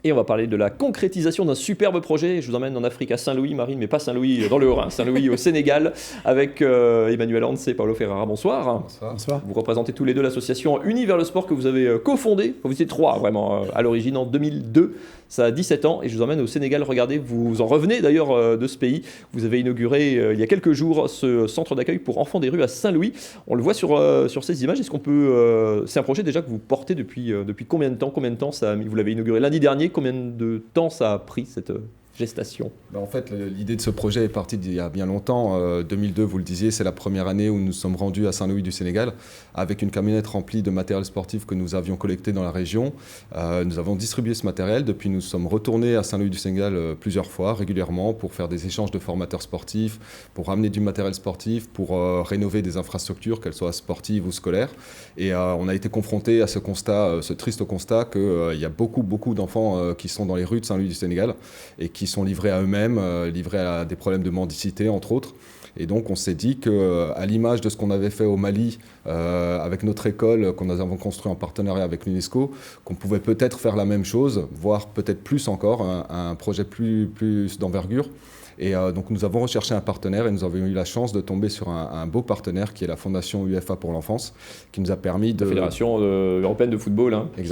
Et on va parler de la concrétisation d'un superbe projet. Je vous emmène en Afrique à Saint-Louis, Marine, mais pas Saint-Louis dans le Haut-Rhin, Saint-Louis au Sénégal, avec Emmanuel Hans et Paulo Ferrara. Bonsoir. Bonsoir. Vous représentez tous les deux l'association Unis vers le sport que vous avez cofondée. Vous étiez trois vraiment à l'origine en 2002. Ça a 17 ans et je vous emmène au Sénégal. Regardez, vous en revenez d'ailleurs de ce pays. Vous avez inauguré il y a quelques jours ce centre d'accueil pour enfants des rues à Saint-Louis. On le voit sur ces images. Est-ce qu'on peut... c'est un projet déjà que vous portez depuis combien de temps vous l'avez inauguré lundi dernier. Combien de temps ça a pris cette gestation? En fait, l'idée de ce projet est partie d'il y a bien longtemps. 2002, vous le disiez, c'est la première année où nous sommes rendus à Saint-Louis du Sénégal avec une camionnette remplie de matériel sportif que nous avions collecté dans la région. Nous avons distribué ce matériel. Depuis, nous sommes retournés à Saint-Louis du Sénégal plusieurs fois, régulièrement, pour faire des échanges de formateurs sportifs, pour ramener du matériel sportif, pour rénover des infrastructures, qu'elles soient sportives ou scolaires. Et on a été confrontés à ce constat, ce triste constat qu'il y a beaucoup d'enfants qui sont dans les rues de Saint-Louis du Sénégal et qui sont livrés à eux-mêmes, livrés à des problèmes de mendicité, entre autres. Et donc, on s'est dit qu'à l'image de ce qu'on avait fait au Mali avec notre école, qu'on avons construit en partenariat avec l'UNESCO, qu'on pouvait peut-être faire la même chose, voire peut-être plus encore, un projet plus d'envergure. Et donc nous avons recherché un partenaire et nous avons eu la chance de tomber sur un beau partenaire qui est la Fondation UEFA pour l'enfance, qui nous a permis de... La Fédération européenne de football qui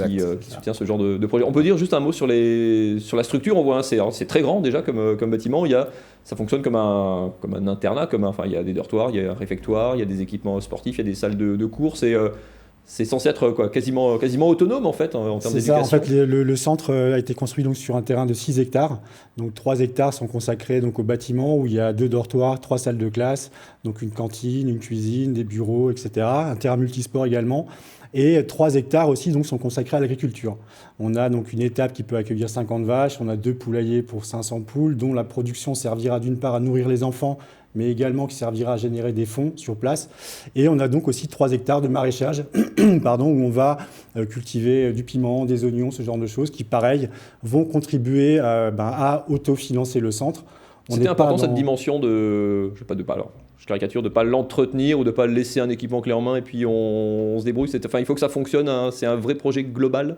soutient ce genre de projet. On peut dire juste un mot sur la structure. On voit, c'est très grand déjà comme bâtiment. Ça fonctionne comme un internat, il y a des dortoirs, il y a un réfectoire, il y a des équipements sportifs, il y a des salles de course et... c'est censé être quasiment autonome en fait en termes d'éducation. C'est ça, en fait le centre a été construit donc sur un terrain de 6 hectares. Donc 3 hectares sont consacrés donc au bâtiment où il y a 2 dortoirs, 3 salles de classe, donc une cantine, une cuisine, des bureaux, etc. Un terrain multisport également. Et 3 hectares aussi donc, sont consacrés à l'agriculture. On a donc une étape qui peut accueillir 50 vaches, on a 2 poulaillers pour 500 poules, dont la production servira d'une part à nourrir les enfants, mais également qui servira à générer des fonds sur place. Et on a donc aussi 3 hectares de maraîchage où on va cultiver du piment, des oignons, ce genre de choses, qui, pareil, vont contribuer à autofinancer le centre. C'était important cette dimension je caricature, de ne pas l'entretenir ou de ne pas laisser un équipement clé en main et puis on se débrouille. Il faut que ça fonctionne, c'est un vrai projet global.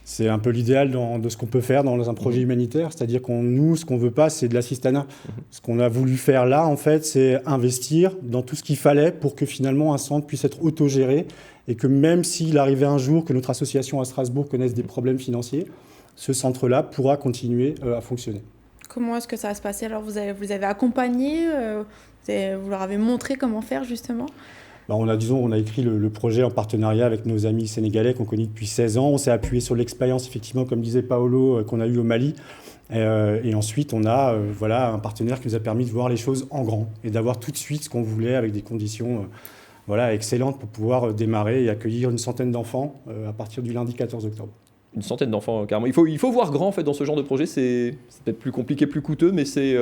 C'est un peu l'idéal de ce qu'on peut faire dans un projet humanitaire, c'est-à-dire ce qu'on ne veut pas, c'est de l'assistanat. Ce qu'on a voulu faire là, en fait, c'est investir dans tout ce qu'il fallait pour que finalement un centre puisse être autogéré et que même s'il arrivait un jour que notre association à Strasbourg connaisse des problèmes financiers, ce centre-là pourra continuer à fonctionner. Comment est-ce que ça va se passer? Alors vous avez accompagné, vous leur avez montré comment faire justement? On a écrit le projet en partenariat avec nos amis sénégalais qu'on connaît depuis 16 ans. On s'est appuyé sur l'expérience, effectivement, comme disait Paolo, qu'on a eue au Mali. Et ensuite, on a un partenaire qui nous a permis de voir les choses en grand et d'avoir tout de suite ce qu'on voulait avec des conditions excellentes pour pouvoir démarrer et accueillir une centaine d'enfants à partir du lundi 14 octobre. Une centaine d'enfants, carrément. Il faut voir grand en fait dans ce genre de projet. C'est peut-être plus compliqué, plus coûteux, mais c'est...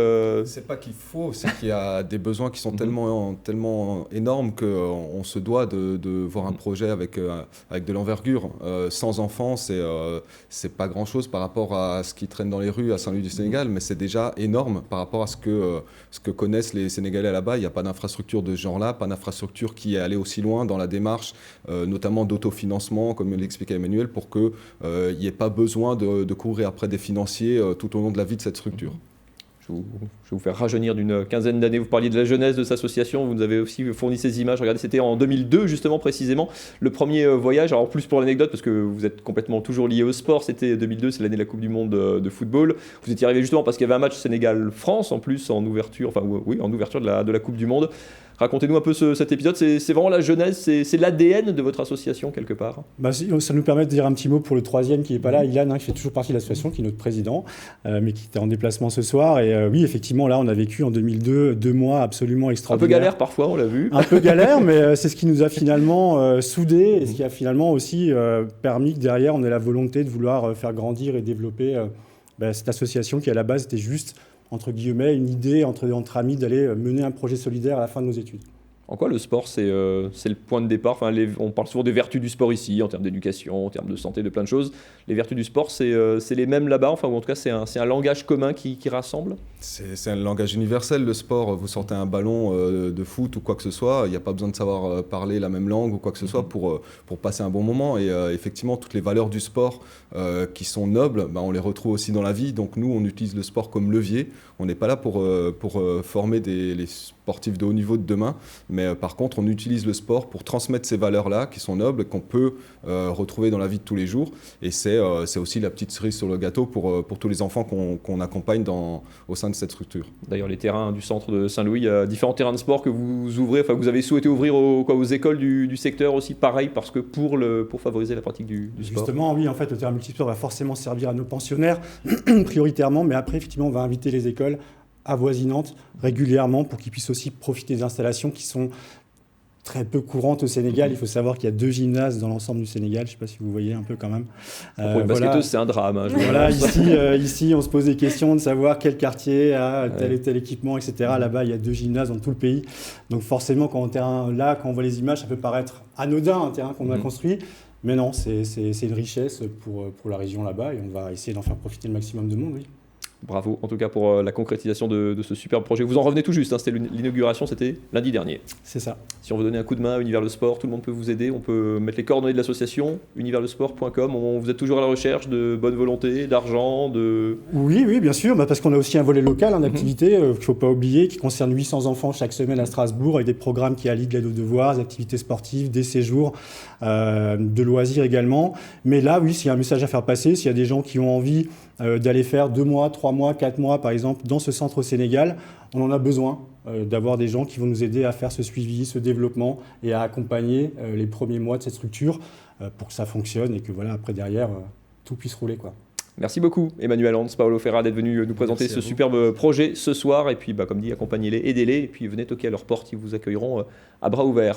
C'est pas qu'il faut, c'est qu'il y a des besoins qui sont tellement énormes qu'on se doit de voir un projet avec de l'envergure. Sans enfants, c'est pas grand-chose par rapport à ce qui traîne dans les rues à Saint-Louis du Sénégal, mais c'est déjà énorme par rapport à ce que connaissent les Sénégalais là-bas. Il n'y a pas d'infrastructure de ce genre-là, pas d'infrastructure qui est allée aussi loin dans la démarche, notamment d'autofinancement, comme l'expliquait Emmanuel, pour que il n'y ait pas besoin de courir après des financiers tout au long de la vie de cette structure. Je vais vous faire rajeunir d'une quinzaine d'années. Vous parliez de la jeunesse de cette association, vous nous avez aussi fourni ces images. Regardez, c'était en 2002 justement précisément, le premier voyage. Alors plus pour l'anecdote, parce que vous êtes complètement toujours lié au sport, c'était 2002, c'est l'année de la Coupe du Monde de football. Vous étiez arrivé justement parce qu'il y avait un match Sénégal-France en plus en ouverture, en ouverture de la Coupe du Monde. Racontez-nous un peu cet épisode, c'est vraiment la jeunesse, c'est l'ADN de votre association quelque part. Ça nous permet de dire un petit mot pour le troisième qui n'est pas là, Ilan, qui fait toujours partie de l'association, qui est notre président, mais qui était en déplacement ce soir. Et oui, effectivement, là, on a vécu en 2002 2 mois absolument extraordinaires. Un peu galère parfois, on l'a vu. Un peu galère, mais c'est ce qui nous a finalement soudés et ce qui a finalement aussi permis que derrière, on ait la volonté de vouloir faire grandir et développer cette association qui, à la base, était juste entre guillemets, une idée entre amis d'aller mener un projet solidaire à la fin de nos études. En quoi le sport, c'est le point de départ? Enfin, on parle souvent des vertus du sport ici, en termes d'éducation, en termes de santé, de plein de choses. Les vertus du sport, c'est les mêmes là-bas, enfin, ou en tout cas, c'est un langage commun qui rassemble? C'est un langage universel, le sport. Vous sortez un ballon de foot ou quoi que ce soit, il n'y a pas besoin de savoir parler la même langue ou quoi que ce soit pour passer un bon moment. Et effectivement, toutes les valeurs du sport qui sont nobles, on les retrouve aussi dans la vie. Donc nous, on utilise le sport comme levier. On n'est pas là pour former les sportifs de haut niveau de demain, mais par contre, on utilise le sport pour transmettre ces valeurs-là qui sont nobles, qu'on peut retrouver dans la vie de tous les jours. Et c'est aussi la petite cerise sur le gâteau pour tous les enfants qu'on accompagne au sein de cette structure. D'ailleurs, les terrains du centre de Saint-Louis, il y a différents terrains de sport que vous ouvrez, enfin que vous avez souhaité ouvrir aux écoles du secteur aussi, pareil, parce que pour favoriser la pratique du sport. Justement, oui, en fait, le terrain multisport va forcément servir à nos pensionnaires, prioritairement, mais après, effectivement, on va inviter les écoles avoisinantes régulièrement pour qu'ils puissent aussi profiter des installations qui sont très peu courantes au Sénégal. Il faut savoir qu'il y a 2 gymnases dans l'ensemble du Sénégal. Je ne sais pas si vous voyez un peu quand même. Pour une basketteuse, c'est un drame. Hein, voilà, ici, on se pose des questions de savoir quel quartier a tel et tel équipement, etc. Là-bas, il y a 2 gymnases dans tout le pays. Donc forcément, quand on voit les images, ça peut paraître anodin, un terrain qu'on a construit. Mais non, c'est une richesse pour la région là-bas et on va essayer d'en faire profiter le maximum de monde, oui. Bravo, en tout cas, pour la concrétisation de ce superbe projet. Vous en revenez tout juste, hein, c'était l'inauguration, c'était lundi dernier. C'est ça. Si on veut donner un coup de main à Univers le Sport, tout le monde peut vous aider. On peut mettre les coordonnées de l'association, universLesport.com. Vous êtes toujours à la recherche de bonne volonté, d'argent, de... Oui, bien sûr, parce qu'on a aussi un volet local d'activité qu'il ne faut pas oublier, qui concerne 800 enfants chaque semaine à Strasbourg, avec des programmes qui allient de l'aide aux devoirs, des activités sportives, des séjours, de loisirs également. Mais là, oui, s'il y a un message à faire passer, s'il y a des gens qui ont envie d'aller faire 2 mois, 3 mois, 4 mois, par exemple, dans ce centre au Sénégal, on en a besoin d'avoir des gens qui vont nous aider à faire ce suivi, ce développement et à accompagner les premiers mois de cette structure pour que ça fonctionne et que voilà, après derrière, tout puisse rouler, quoi. Merci beaucoup Emmanuel Hans, Paolo Ferra d'être venu nous présenter ce superbe projet ce soir. Et puis, comme dit, accompagnez-les, aidez-les et puis venez toquer à leur porte, ils vous accueilleront à bras ouverts.